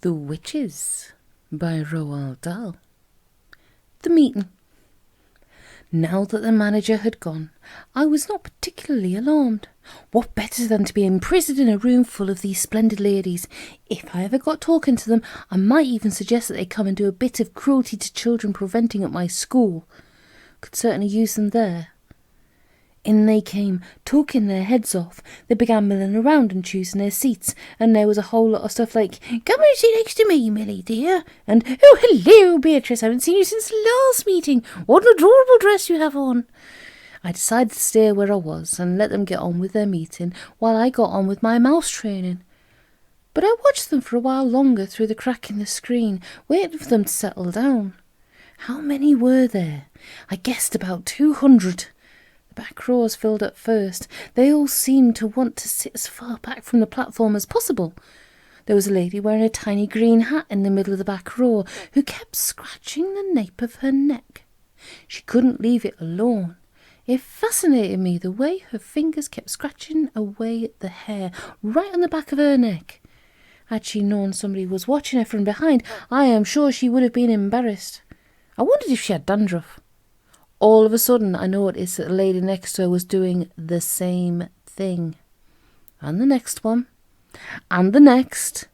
The Witches by Roald Dahl. The meeting. Now that the manager had gone, I was not particularly alarmed. What better than to be imprisoned in a room full of these splendid ladies? If I ever got talking to them, I might even suggest that they come and do a bit of cruelty to children preventing at my school. Could certainly use them there. In they came, talking their heads off. They began milling around and choosing their seats, and there was a whole lot of stuff like, "Come and sit next to me, Millie, dear," and "Oh, hello, Beatrice, I haven't seen you since the last meeting. What an adorable dress you have on." I decided to stay where I was and let them get on with their meeting while I got on with my mouse training. But I watched them for a while longer through the crack in the screen, waiting for them to settle down. How many were there? I guessed about 200. Back rows filled up first. They all seemed to want to sit as far back from the platform as possible. There was a lady wearing a tiny green hat in the middle of the back row who kept scratching the nape of her neck. She couldn't leave it alone. It fascinated me the way her fingers kept scratching away at the hair right on the back of her neck. Had she known somebody was watching her from behind, I am sure she would have been embarrassed. I wondered if she had dandruff. All of a sudden, I noticed that the lady next to her was doing the same thing. And the next one. And the next.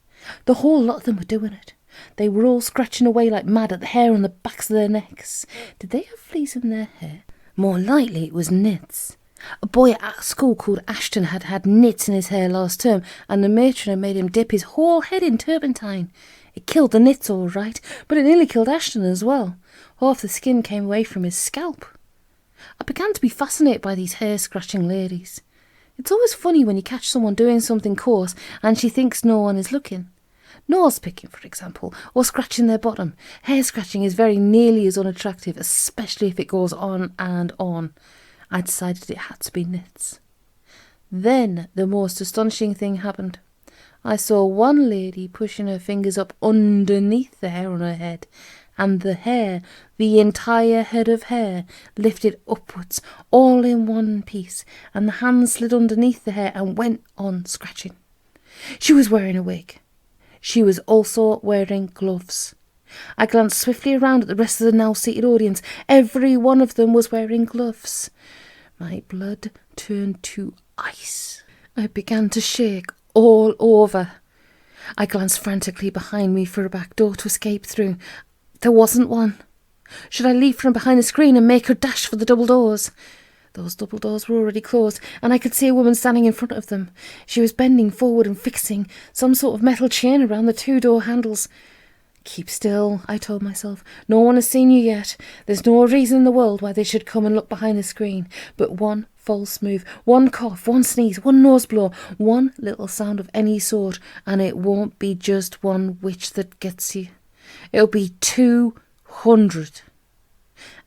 The whole lot of them were doing it. They were all scratching away like mad at the hair on the backs of their necks. Did they have fleas in their hair? More likely it was nits. A boy at school called Ashton had had nits in his hair last term, and the matron had made him dip his whole head in turpentine. It killed the nits all right, but it nearly killed Ashton as well. Half the skin came away from his scalp. I began to be fascinated by these hair-scratching ladies. It's always funny when you catch someone doing something coarse and she thinks no one is looking. Nose picking, for example, or scratching their bottom. Hair-scratching is very nearly as unattractive, especially if it goes on and on. I decided it had to be nits. Then the most astonishing thing happened. I saw one lady pushing her fingers up underneath the hair on her head, and the hair, the entire head of hair, lifted upwards, all in one piece, and the hands slid underneath the hair and went on scratching. She was wearing a wig. She was also wearing gloves. I glanced swiftly around at the rest of the now-seated audience. Every one of them was wearing gloves. My blood turned to ice. I began to shake all over. I glanced frantically behind me for a back door to escape through. There wasn't one. Should I leap from behind the screen and make her dash for the double doors? Those double doors were already closed, and I could see a woman standing in front of them. She was bending forward and fixing some sort of metal chain around the two door handles. "Keep still," I told myself. "No one has seen you yet. There's no reason in the world why they should come and look behind the screen. But one false move, one cough, one sneeze, one nose blow, one little sound of any sort, and it won't be just one witch that gets you. It'll be 200.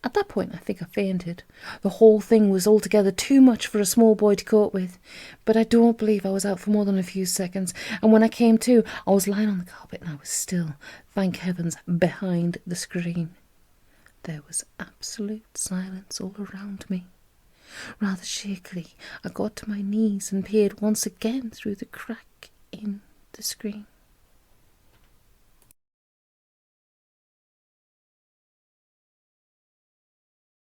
At that point, I think I fainted. The whole thing was altogether too much for a small boy to cope with. But I don't believe I was out for more than a few seconds, and when I came to, I was lying on the carpet and I was still, thank heavens, behind the screen. There was absolute silence all around me. Rather shakily, I got to my knees and peered once again through the crack in the screen.